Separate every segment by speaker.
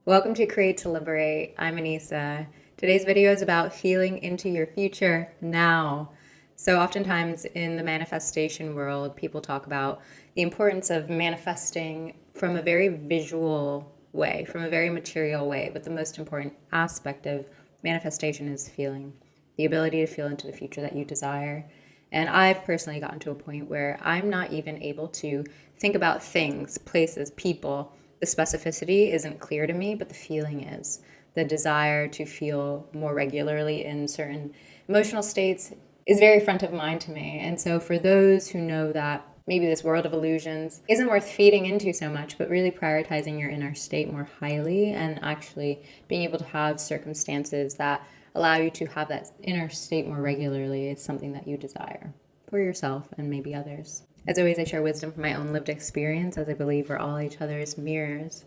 Speaker 1: Welcome to Create to Liberate. I'm Anissa. Today's video is about feeling into your future now. So oftentimes in the manifestation world, people talk about the importance of manifesting from a very visual way, from a very material way. But the most important aspect of manifestation is feeling, the ability to feel into the future that you desire. And I've personally gotten to a point where I'm not even able to think about things, places, people. The specificity isn't clear to me, but the feeling is. The desire to feel more regularly in certain emotional states is very front of mind to me. And so for those who know that maybe this world of illusions isn't worth feeding into so much, but really prioritizing your inner state more highly and actually being able to have circumstances that allow you to have that inner state more regularly is something that you desire for yourself and maybe others. As always, I share wisdom from my own lived experience, as I believe we're all each other's mirrors.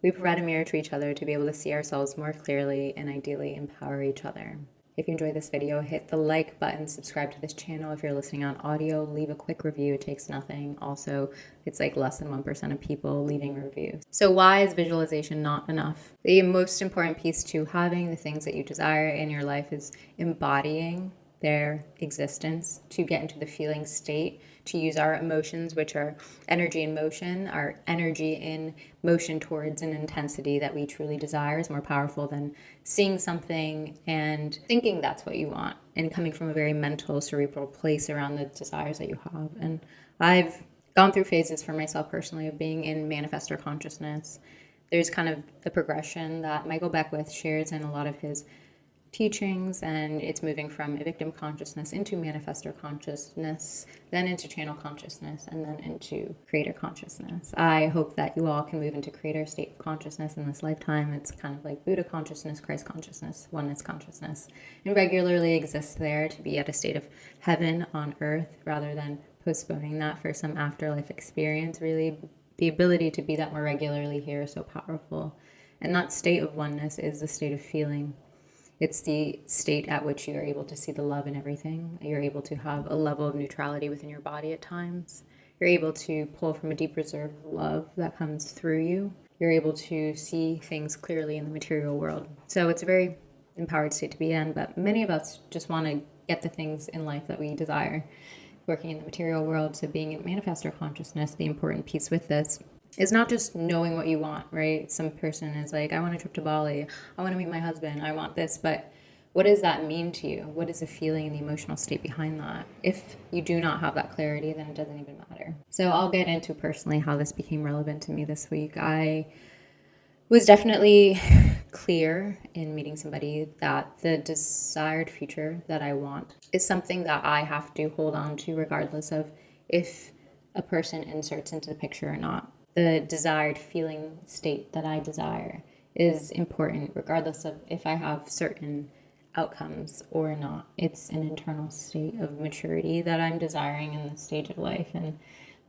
Speaker 1: We provide a mirror to each other to be able to see ourselves more clearly and ideally empower each other. If you enjoyed this video, hit the like button, subscribe to this channel. If you're listening on audio, leave a quick review. It takes nothing. Also, it's like less than 1% of people leaving reviews. So why is visualization not enough? The most important piece to having the things that you desire in your life is embodying their existence, to get into the feeling state, to use our emotions, which are energy in motion. Our energy in motion towards an intensity that we truly desire is more powerful than seeing something and thinking that's what you want and coming from a very mental, cerebral place around the desires that you have. And I've gone through phases for myself personally of being in manifestor consciousness. There's kind of the progression that Michael Beckwith shares in a lot of his teachings, and it's moving from a victim consciousness into manifestor consciousness, then into channel consciousness, and then into creator consciousness. I hope that you all can move into creator state of consciousness in this lifetime. It's kind of like Buddha consciousness, Christ consciousness, oneness consciousness, and regularly exist there to be at a state of heaven on earth rather than postponing that for some afterlife experience. Really, the ability to be that more regularly here is so powerful. And that state of oneness is the state of feeling. It's the state at which you are able to see the love in everything. You're able to have a level of neutrality within your body at times. You're able to pull from a deep reserve of love that comes through you. You're able to see things clearly in the material world. So it's a very empowered state to be in, but many of us just want to get the things in life that we desire. Working in the material world, so being in manifestor consciousness, the important piece with this is not just knowing what you want, right? Some person is like, I want a trip to Bali. I want to meet my husband. I want this. But what does that mean to you? What is the feeling and the emotional state behind that? If you do not have that clarity, then it doesn't even matter. So I'll get into personally how this became relevant to me this week. I was definitely clear in meeting somebody that the desired future that I want is something that I have to hold on to regardless of if a person inserts into the picture or not. The desired feeling state that I desire is important regardless of if I have certain outcomes or not. It's an internal state of maturity that I'm desiring in this stage of life, and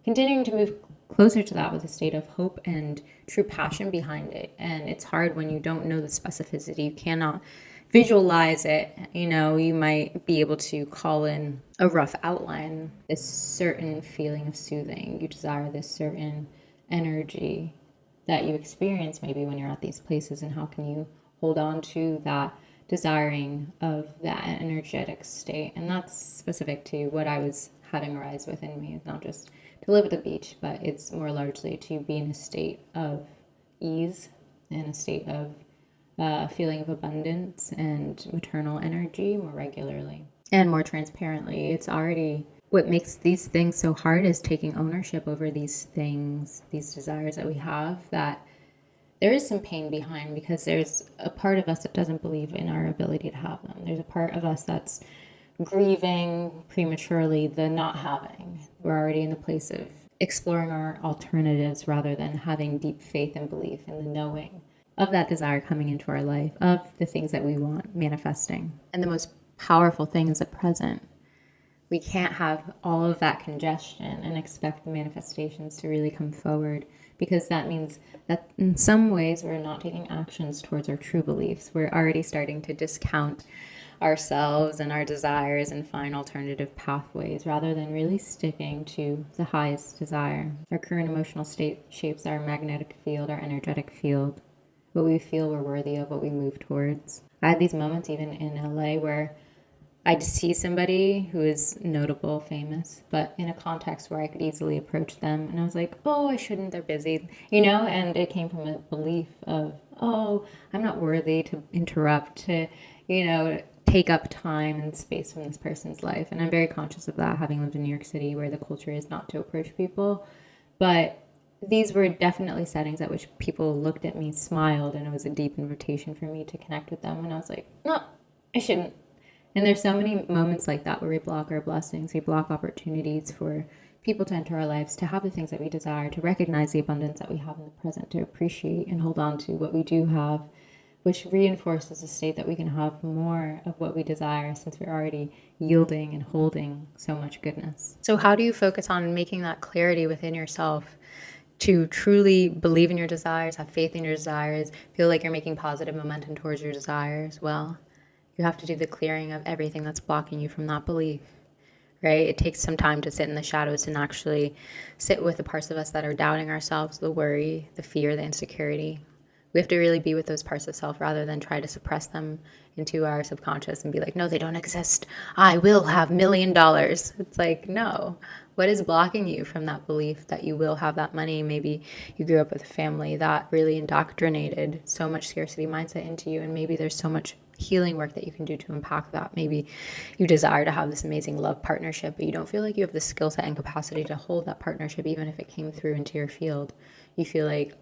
Speaker 1: continuing to move closer to that with a state of hope and true passion behind it. And it's hard when you don't know the specificity. You cannot visualize it. You might be able to call in a rough outline, this certain feeling of soothing. You desire this certain energy that you experience maybe when you're at these places, and how can you hold on to that desiring of that energetic state. And that's specific to what I was having arise within me. It's not just to live at the beach, but it's more largely to be in a state of ease, in a state of feeling of abundance and maternal energy more regularly and more transparently. It's already what makes these things so hard is taking ownership over these things, these desires that we have, that there is some pain behind, because there's a part of us that doesn't believe in our ability to have them. There's a part of us that's grieving prematurely the not having. We're already in the place of exploring our alternatives rather than having deep faith and belief in the knowing of that desire coming into our life, of the things that we want manifesting. And the most powerful thing is the present. We can't have all of that congestion and expect the manifestations to really come forward, because that means that in some ways we're not taking actions towards our true beliefs. We're already starting to discount ourselves and our desires and find alternative pathways rather than really sticking to the highest desire. Our current emotional state shapes our magnetic field, our energetic field. what we feel we're worthy of, what we move towards. I had these moments even in LA where I'd see somebody who is notable, famous, but in a context where I could easily approach them. And I was like, oh, I shouldn't, they're busy, and it came from a belief of, oh, I'm not worthy to interrupt, to, take up time and space from this person's life. And I'm very conscious of that, having lived in New York City where the culture is not to approach people. But these were definitely settings at which people looked at me, smiled, and it was a deep invitation for me to connect with them. And I was like, no, I shouldn't. And there's so many moments like that where we block our blessings, we block opportunities for people to enter our lives, to have the things that we desire, to recognize the abundance that we have in the present, to appreciate and hold on to what we do have, which reinforces the state that we can have more of what we desire since we're already yielding and holding so much goodness. So how do you focus on making that clarity within yourself to truly believe in your desires, have faith in your desires, feel like you're making positive momentum towards your desires? Well, you have to do the clearing of everything that's blocking you from that belief, right? It takes some time to sit in the shadows and actually sit with the parts of us that are doubting ourselves, the worry, the fear, the insecurity. We have to really be with those parts of self rather than try to suppress them into our subconscious and be like, no, they don't exist. I will have $1 million. It's like, no. What is blocking you from that belief that you will have that money? Maybe you grew up with a family that really indoctrinated so much scarcity mindset into you, and maybe there's so much healing work that you can do to impact that. Maybe you desire to have this amazing love partnership, but you don't feel like you have the skill set and capacity to hold that partnership, even if it came through into your field. You feel like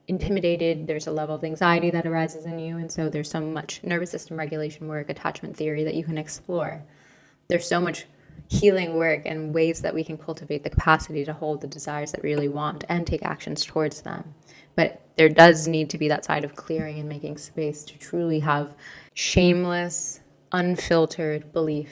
Speaker 1: intimidated, there's a level of anxiety that arises in you, and so there's so much nervous system regulation work, attachment theory that you can explore. There's so much healing work and ways that we can cultivate the capacity to hold the desires that we really want and take actions towards them. But there does need to be that side of clearing and making space to truly have shameless, unfiltered belief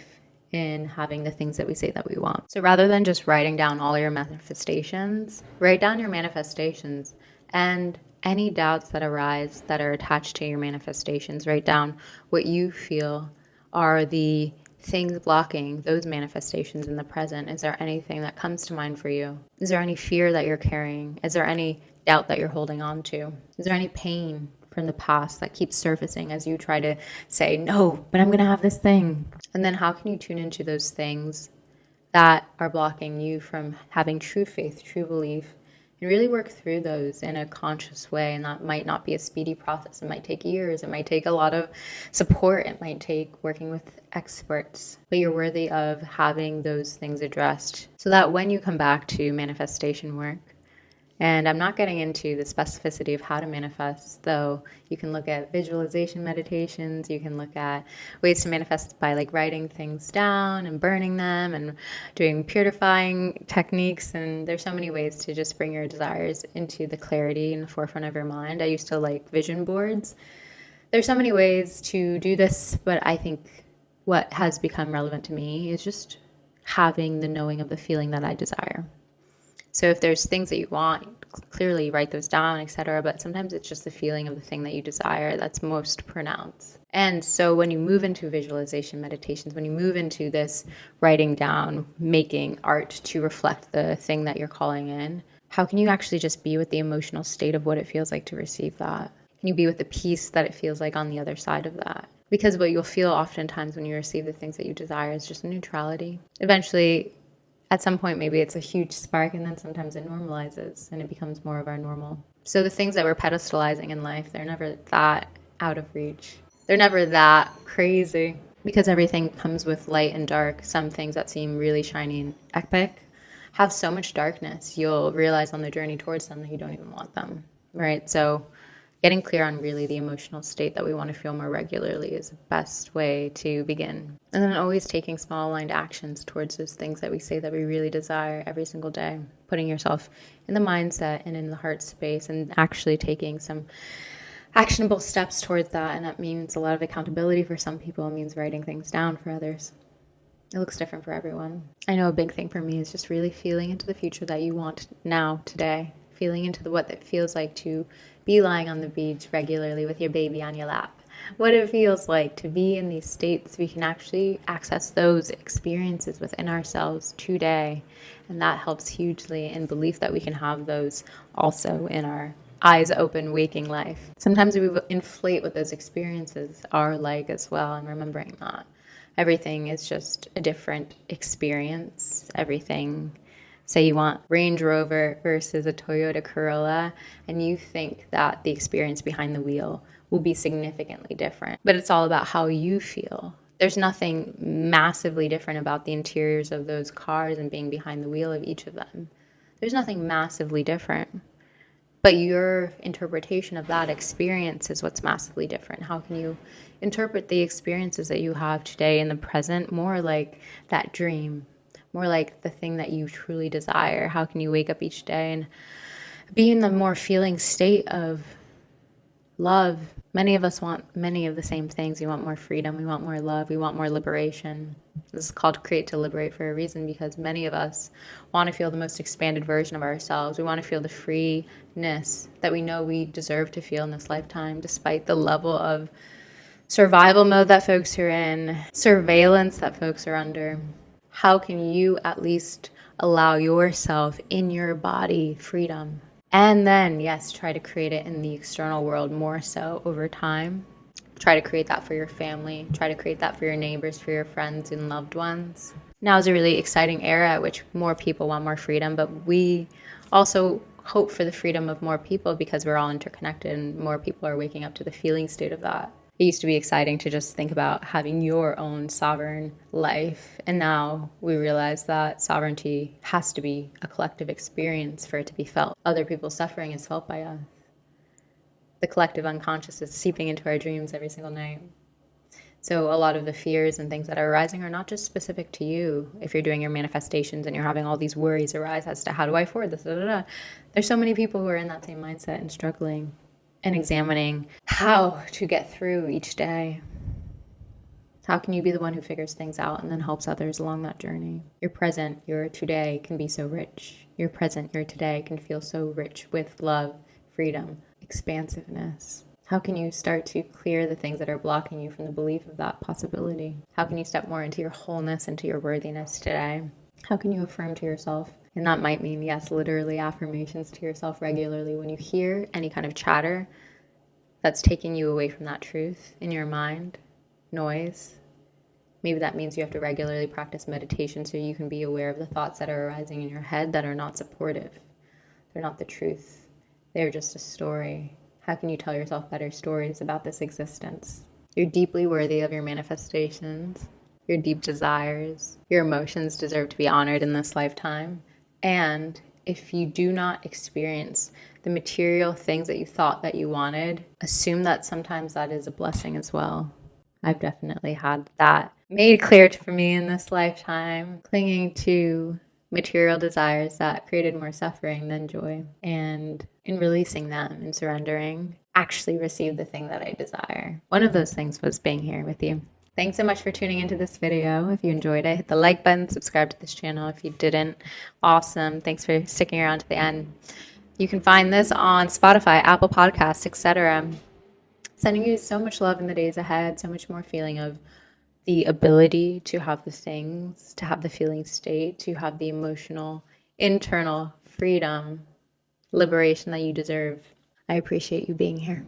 Speaker 1: in having the things that we say that we want. So rather than just writing down all your manifestations, write down your manifestations and any doubts that arise that are attached to your manifestations. Write down what you feel are the things blocking those manifestations in the present. Is there anything that comes to mind for you? Is there any fear that you're carrying? Is there any doubt that you're holding on to? Is there any pain from the past that keeps surfacing as you try to say, no, but I'm going to have this thing? And then how can you tune into those things that are blocking you from having true faith, true belief, and really work through those in a conscious way? And that might not be a speedy process. It might take years. It might take a lot of support. It might take working with experts. But you're worthy of having those things addressed so that when you come back to manifestation work, and I'm not getting into the specificity of how to manifest, though you can look at visualization meditations, you can look at ways to manifest by like writing things down and burning them and doing purifying techniques. And there's so many ways to just bring your desires into the clarity in the forefront of your mind. I used to like vision boards. There's so many ways to do this, but I think what has become relevant to me is just having the knowing of the feeling that I desire. So if there's things that you want, clearly write those down, etc. But sometimes it's just the feeling of the thing that you desire that's most pronounced. And so when you move into visualization meditations, when you move into this writing down, making art to reflect the thing that you're calling in, how can you actually just be with the emotional state of what it feels like to receive that? Can you be with the peace that it feels like on the other side of that? Because what you'll feel oftentimes when you receive the things that you desire is just neutrality. Eventually, at some point, maybe it's a huge spark, and then sometimes it normalizes and it becomes more of our normal. So the things that we're pedestalizing in life, they're never that out of reach. They're never that crazy because everything comes with light and dark. Some things that seem really shiny and epic have so much darkness. You'll realize on the journey towards them that you don't even want them, right? So getting clear on really the emotional state that we want to feel more regularly is the best way to begin. And then always taking small aligned actions towards those things that we say that we really desire every single day. Putting yourself in the mindset and in the heart space and actually taking some actionable steps towards that. And that means a lot of accountability for some people. It means writing things down for others. It looks different for everyone. I know a big thing for me is just really feeling into the future that you want now, today. Feeling into what it feels like to be lying on the beach regularly with your baby on your lap. What it feels like to be in these states. We can actually access those experiences within ourselves today. And that helps hugely in belief that we can have those also in our eyes open, waking life. Sometimes we inflate what those experiences are like as well, and remembering that everything is just a different experience. Everything, say you want Range Rover versus a Toyota Corolla, and you think that the experience behind the wheel will be significantly different, but it's all about how you feel. There's nothing massively different about the interiors of those cars and being behind the wheel of each of them. There's nothing massively different. But your interpretation of that experience is what's massively different. How can you interpret the experiences that you have today in the present more like that dream, more like the thing that you truly desire? How can you wake up each day and be in the more feeling state of love? Many of us want many of the same things. We want more freedom. We want more love. We want more liberation. This is called Create to Liberate for a reason, because many of us want to feel the most expanded version of ourselves. We want to feel the freeness that we know we deserve to feel in this lifetime, despite the level of survival mode that folks are in, surveillance that folks are under. How can you at least allow yourself in your body freedom? And then, yes, try to create it in the external world more so over time. Try to create that for your family. Try to create that for your neighbors, for your friends and loved ones. Now is a really exciting era at which more people want more freedom, but we also hope for the freedom of more people because we're all interconnected and more people are waking up to the feeling state of that. It used to be exciting to just think about having your own sovereign life. And now we realize that sovereignty has to be a collective experience for it to be felt. Other people's suffering is felt by us. The collective unconscious is seeping into our dreams every single night. So a lot of the fears and things that are arising are not just specific to you. If you're doing your manifestations and you're having all these worries arise as to how do I afford this, there's so many people who are in that same mindset and struggling and examining how to get through each day. How can you be the one who figures things out and then helps others along that journey? Your present, your today can be so rich. Your present, your today can feel so rich with love, freedom, expansiveness. How can you start to clear the things that are blocking you from the belief of that possibility? How can you step more into your wholeness, into your worthiness today? How can you affirm to yourself? And that might mean, yes, literally affirmations to yourself regularly. When you hear any kind of chatter that's taking you away from that truth in your mind, noise, maybe that means you have to regularly practice meditation so you can be aware of the thoughts that are arising in your head that are not supportive. They're not the truth. They're just a story. How can you tell yourself better stories about this existence? You're deeply worthy of your manifestations, your deep desires. Your emotions deserve to be honored in this lifetime. And if you do not experience the material things that you thought that you wanted, assume that sometimes that is a blessing as well. I've definitely had that made clear for me in this lifetime, clinging to material desires that created more suffering than joy. And in releasing them and surrendering, actually receive the thing that I desire. One of those things was being here with you. Thanks so much for tuning into this video. If you enjoyed it, hit the like button, subscribe to this channel. If you didn't, awesome. Thanks for sticking around to the end. You can find this on Spotify, Apple Podcasts, etc. Sending you so much love in the days ahead, so much more feeling of the ability to have the things, to have the feeling state, to have the emotional, internal freedom, liberation that you deserve. I appreciate you being here.